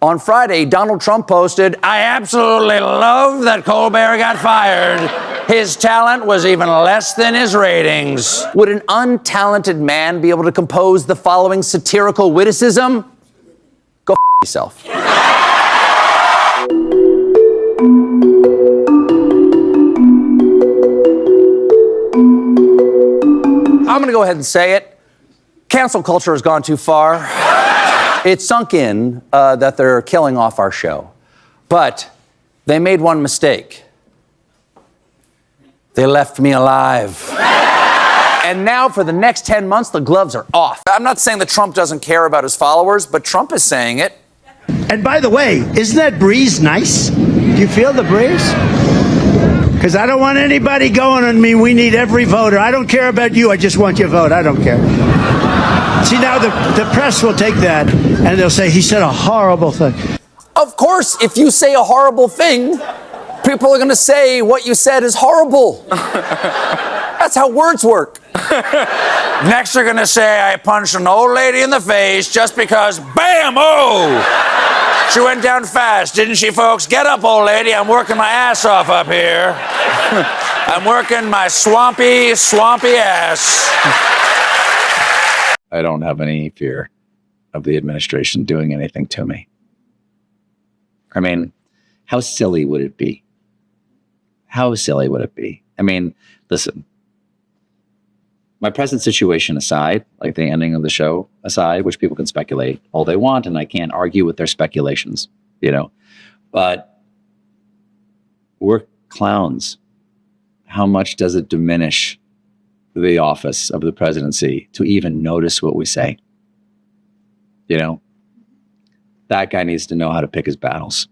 On Friday, Donald Trump posted, "I absolutely love that Colbert got fired. His talent was even less than his ratings." Would an untalented man be able to compose the following satirical witticism? Go f*** yourself. I'm going to go ahead and say it. Cancel culture has gone too far. It's sunk in that they're killing off our show. But they made one mistake. They left me alive. And now for the next 10 months, the gloves are off. I'm not saying that Trump doesn't care about his followers, but Trump is saying it. And by the way, isn't that breeze nice? Do you feel the breeze? Because I don't want anybody going on me. We need every voter. I don't care about you. I just want your vote. I don't care. See, now the press will take that and they'll say he said a horrible thing. Of course, if you say a horrible thing, people are going to say what you said is horrible. That's how words work. Next, they're going to say I punched an old lady in the face just because, bam, oh! She went down fast, didn't she, folks? Get up, old lady. I'm working my ass off up here. I'm working my swampy ass. I don't have any fear of the administration doing anything to me. I mean, how silly would it be? How silly would it be? I mean, listen, my present situation aside, like the ending of the show aside, which people can speculate all they want, and I can't argue with their speculations, you know, but we're clowns. How much does it diminish the office of the presidency to even notice what we say? You know, that guy needs to know how to pick his battles.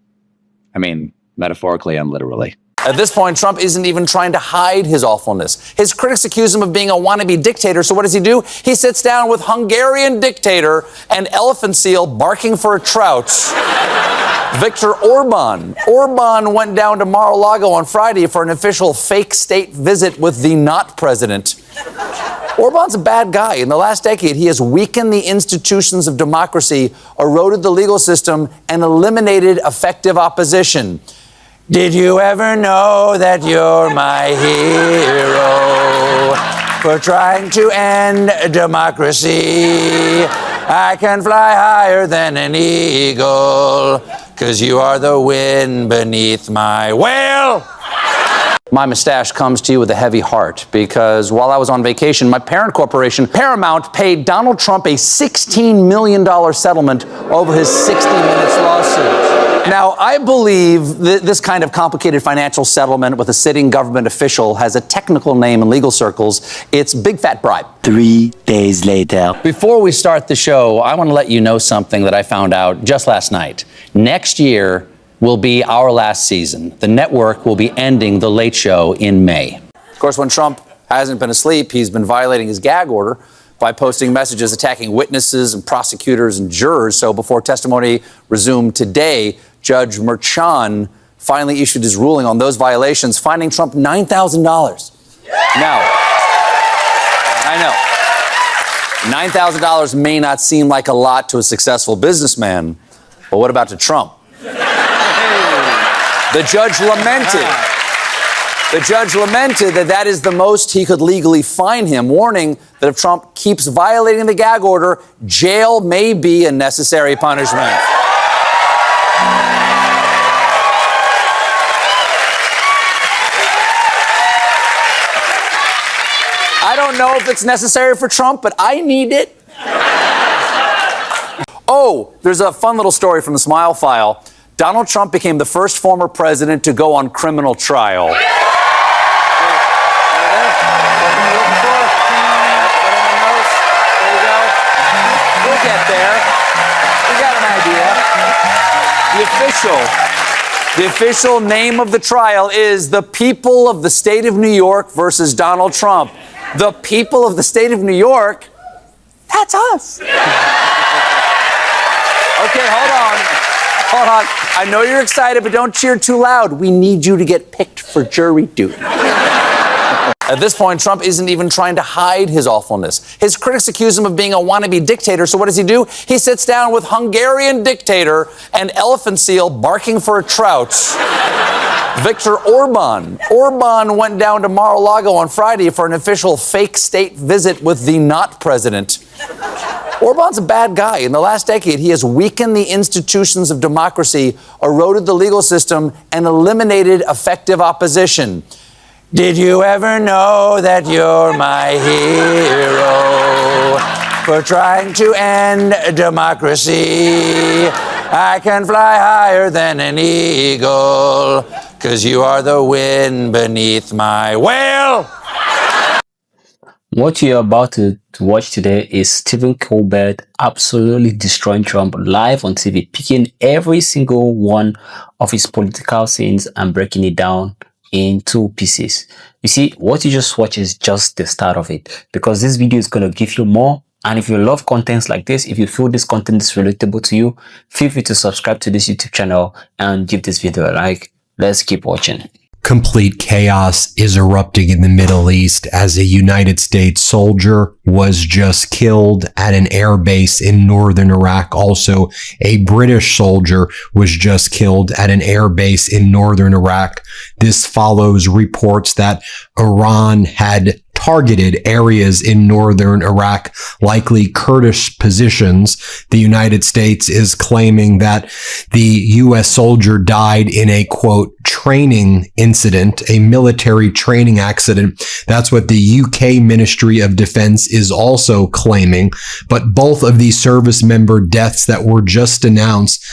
I mean, metaphorically and literally. At this point, Trump isn't even trying to hide his awfulness. His critics accuse him of being a wannabe dictator, so what does he do? He sits down with Hungarian dictator and elephant seal barking for a trout, Viktor Orban. Orban went down to Mar-a-Lago on Friday for an official fake state visit with the not president. Orban's a bad guy. In the last decade, he has weakened the institutions of democracy, eroded the legal system, and eliminated effective opposition. Did you ever know that you're my hero for trying to end democracy? I can fly higher than an eagle, 'cause you are the wind beneath my whale. My mustache comes to you with a heavy heart because while I was on vacation, my parent corporation, Paramount, paid Donald Trump a $16 million settlement over his 60 Minutes lawsuit. Now, I believe that this kind of complicated financial settlement with a sitting government official has a technical name in legal circles. It's big fat bribe. 3 days later. Before we start the show, I want to let you know something that I found out just last night. Next year will be our last season. The network will be ending The Late Show in May. Of course, when Trump hasn't been asleep, he's been violating his gag order by posting messages attacking witnesses and prosecutors and jurors. So before testimony resumed today, Judge Merchan finally issued his ruling on those violations, fining Trump $9,000. Now, I know, $9,000 may not seem like a lot to a successful businessman, but what about to Trump? The judge lamented that that is the most he could legally fine him, warning that if Trump keeps violating the gag order, jail may be a necessary punishment. I don't know if it's necessary for Trump, but I need it. Oh, there's a fun little story from the Smile File. Donald Trump became the first former president to go on criminal trial. We'll get there. We got an idea. The official name of the trial is the people of the state of New York versus Donald Trump. The people of the state of New York, that's us. Okay, hold on. I know you're excited, but don't cheer too loud. We need you to get picked for jury duty. At this point, Trump isn't even trying to hide his awfulness. His critics accuse him of being a wannabe dictator, so what does he do? He sits down with Hungarian dictator and elephant seal barking for a trout, Viktor Orban. Orban went down to Mar-a-Lago on Friday for an official fake state visit with the not president. Orban's a bad guy. In the last decade, he has weakened the institutions of democracy, eroded the legal system, and eliminated effective opposition. Did you ever know that you're my hero for trying to end democracy? I can fly higher than an eagle, 'cause you are the wind beneath my wheel. What you're about to watch today is Stephen Colbert absolutely destroying Trump live on TV, picking every single one of his political scenes and breaking it down in two pieces. You see, what you just watched is just the start of it, because this video is going to give you more. And if you love contents like this, if you feel this content is relatable to you, feel free to subscribe to this YouTube channel and give this video a like. Let's keep watching. Complete chaos is erupting in the Middle East as a United States soldier was just killed at an air base in northern Iraq. Also, a British soldier was just killed at an air base in northern Iraq. This follows reports that Iran had targeted areas in northern Iraq, likely Kurdish positions. The United States is claiming that the U.S. soldier died in a, quote, training incident, a military training accident. That's what the UK Ministry of Defense is also claiming. But both of these service member deaths that were just announced,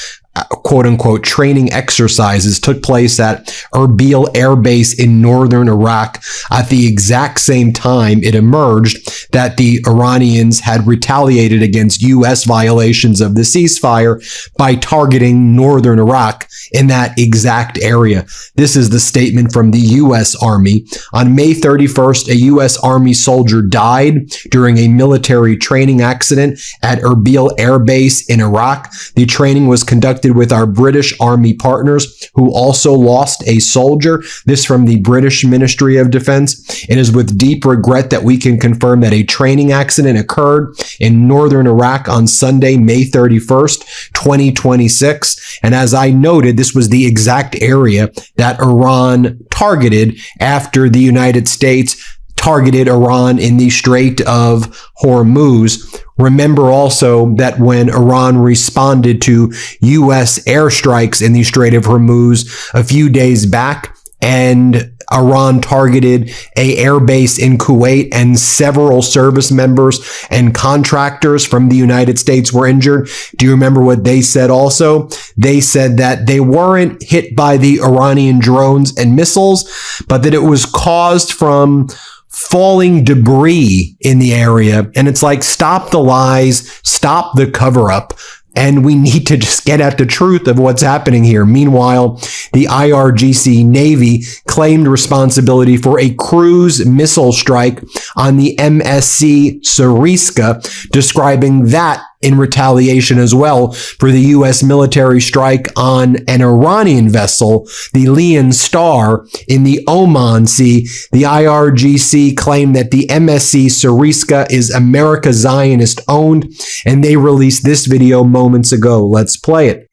quote unquote, training exercises took place at Erbil Air Base in northern Iraq at the exact same time it emerged that the Iranians had retaliated against U.S. violations of the ceasefire by targeting northern Iraq in that exact area. This is the statement from the U.S. Army. On May 31st, a U.S. Army soldier died during a military training accident at Erbil Air Base in Iraq. The training was conducted with our British Army partners, who also lost a soldier. This from the British Ministry of Defense. It is with deep regret that we can confirm that a training accident occurred in northern Iraq on Sunday, May 31st, 2026. And as I noted, this was the exact area that Iran targeted after the United States targeted Iran in the Strait of Hormuz. Remember also that when Iran responded to U.S. airstrikes in the Strait of Hormuz a few days back, and Iran targeted a airbase in Kuwait, and several service members and contractors from the United States were injured. Do you remember what they said also? They said that they weren't hit by the Iranian drones and missiles, but that it was caused from falling debris in the area. And it's like, stop the lies, stop the cover up. And we need to just get at the truth of what's happening here. Meanwhile, the IRGC Navy claimed responsibility for a cruise missile strike on the MSC Syriska, describing that in retaliation as well for the U.S. military strike on an Iranian vessel, the Leon Star, in the Oman Sea. The IRGC claimed that the MSC Syriska is America Zionist owned, and they released this video moments ago. Let's play it.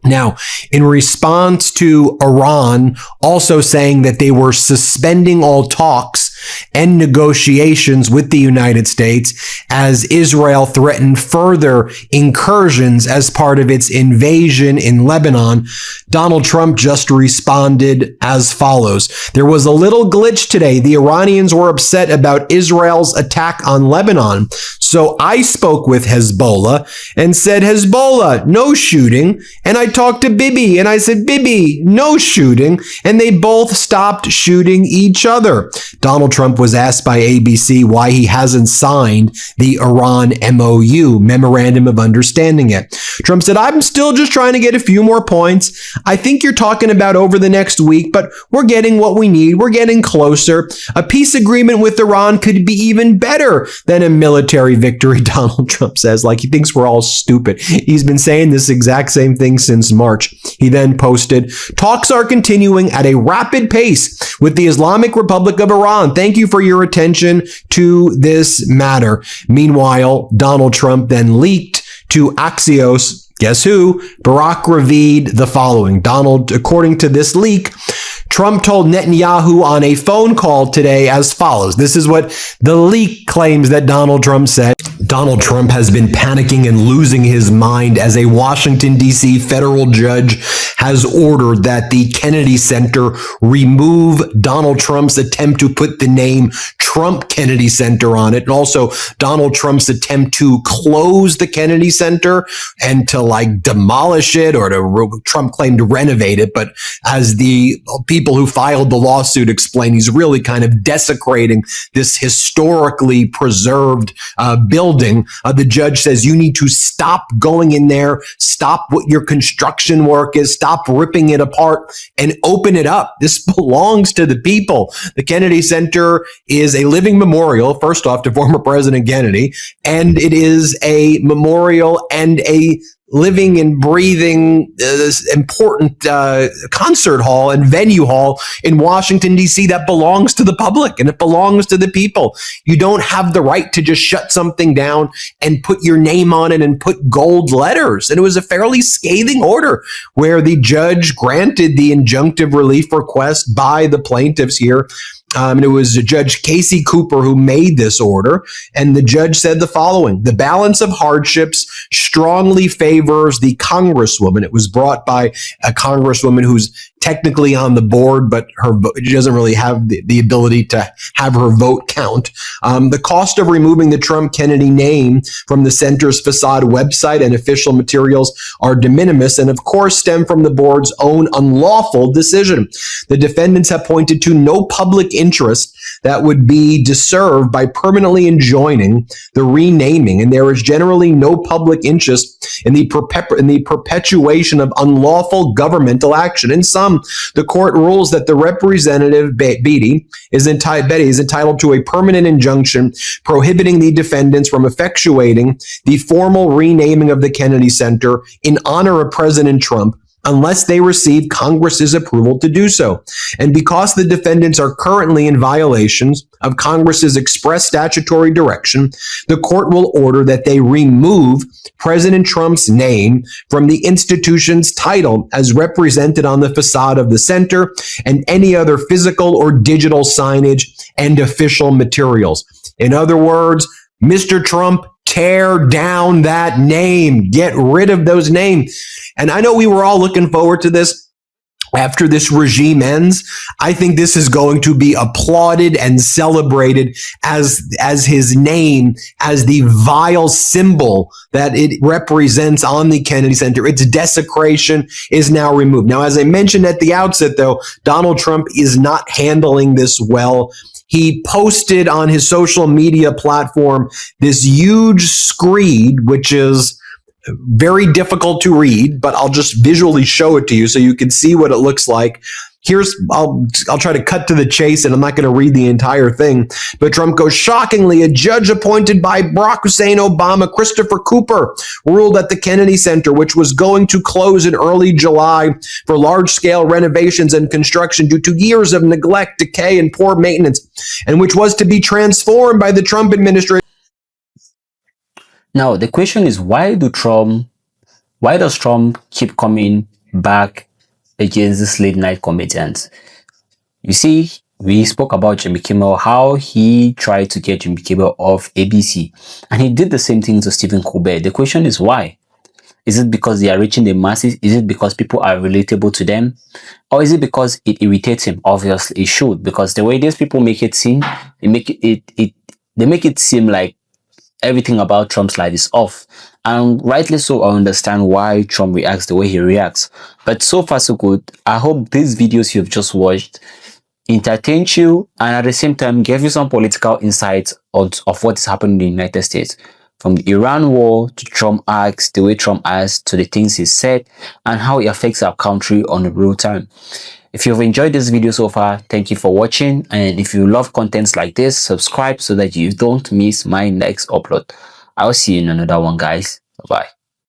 Now, in response to Iran also saying that they were suspending all talks and negotiations with the United States as Israel threatened further incursions as part of its invasion in Lebanon, Donald Trump just responded as follows. There was a little glitch today. The Iranians were upset about Israel's attack on Lebanon. So I spoke with Hezbollah and said, Hezbollah, no shooting. And I talked to Bibi and I said, Bibi, no shooting. And they both stopped shooting each other. Donald Donald Trump was asked by ABC why he hasn't signed the Iran MOU, Memorandum of Understanding, yet. Trump said, I'm still just trying to get a few more points. I think you're talking about over the next week, but we're getting what we need. We're getting closer. A peace agreement with Iran could be even better than a military victory, Donald Trump says, like he thinks we're all stupid. He's been saying this exact same thing since March. He then posted, talks are continuing at a rapid pace with the Islamic Republic of Iran. Thank you for your attention to this matter. Meanwhile, Donald Trump then leaked to Axios, guess who? Barack revealed the following. According to this leak, Trump told Netanyahu on a phone call today as follows. This is what the leak claims that Donald Trump said. Donald Trump has been panicking and losing his mind as a Washington, D.C. federal judge has ordered that the Kennedy Center remove Donald Trump's attempt to put the name Trump Kennedy Center on it. And also Donald Trump's attempt to close the Kennedy Center and to demolish it, or Trump claimed to renovate it. But as the people who filed the lawsuit explain, he's really kind of desecrating this historically preserved building. The judge says you need to stop going in there, stop what your construction work is, stop ripping it apart, and open it up. This belongs to the people. The Kennedy Center is a living memorial, first off, to former President Kennedy, and it is a memorial and a living and breathing important concert hall and venue hall in Washington, D.C. that belongs to the public and it belongs to the people. You don't have the right to just shut something down and put your name on it and put gold letters. And it was a fairly scathing order where the judge granted the injunctive relief request by the plaintiffs here. And it was Judge Casey Cooper who made this order. And the judge said the following: the balance of hardships strongly favors the congresswoman. It was brought by a congresswoman who's technically on the board, but she doesn't really have the ability to have her vote count. The cost of removing the Trump Kennedy name from the center's facade website and official materials are de minimis and, of course, stem from the board's own unlawful decision. The defendants have pointed to no public interest that would be deserved by permanently enjoining the renaming, and there is generally no public interest in the perpetuation of unlawful governmental action. In sum, the court rules that the representative Betty is entitled to a permanent injunction prohibiting the defendants from effectuating the formal renaming of the Kennedy Center in honor of President Trump unless they receive Congress's approval to do so. And because the defendants are currently in violations of Congress's express statutory direction, the court will order that they remove President Trump's name from the institution's title as represented on the facade of the center and any other physical or digital signage and official materials. In other words, Mr. Trump, tear down that name. Get rid of those names. And I know we were all looking forward to this. After this regime ends, I think this is going to be applauded and celebrated as his name, as the vile symbol that it represents on the Kennedy Center. Its desecration is now removed. Now, as I mentioned at the outset, though, Donald Trump is not handling this well. He posted on his social media platform this huge screed, which is very difficult to read, but I'll just visually show it to you so you can see what it looks like. I'll try to cut to the chase, and I'm not going to read the entire thing. But Trump goes, shockingly, a judge appointed by Barack Hussein Obama, Christopher Cooper, ruled that the Kennedy Center, which was going to close in early July for large-scale renovations and construction due to years of neglect, decay, and poor maintenance, and which was to be transformed by the Trump administration. Now, the question is, why does Trump keep coming back against these late night comedians? You see, we spoke about Jimmy Kimmel, how he tried to get Jimmy Kimmel off ABC, and he did the same thing to Stephen Colbert. The question is why? Is it because they are reaching the masses? Is it because people are relatable to them? Or is it because it irritates him? Obviously, it should, because the way these people make it seem, they make it seem like everything about Trump's life is off. And rightly so, I understand why Trump reacts the way he reacts. But so far, so good. I hope these videos you've just watched entertains you, and at the same time give you some political insights of what is happening in the United States. From the Iran war to Trump acts, the way Trump acts, to the things he said, and how it affects our country on a real time. If you've enjoyed this video so far, thank you for watching. And if you love contents like this, subscribe so that you don't miss my next upload. I'll see you in another one, guys. Bye-bye.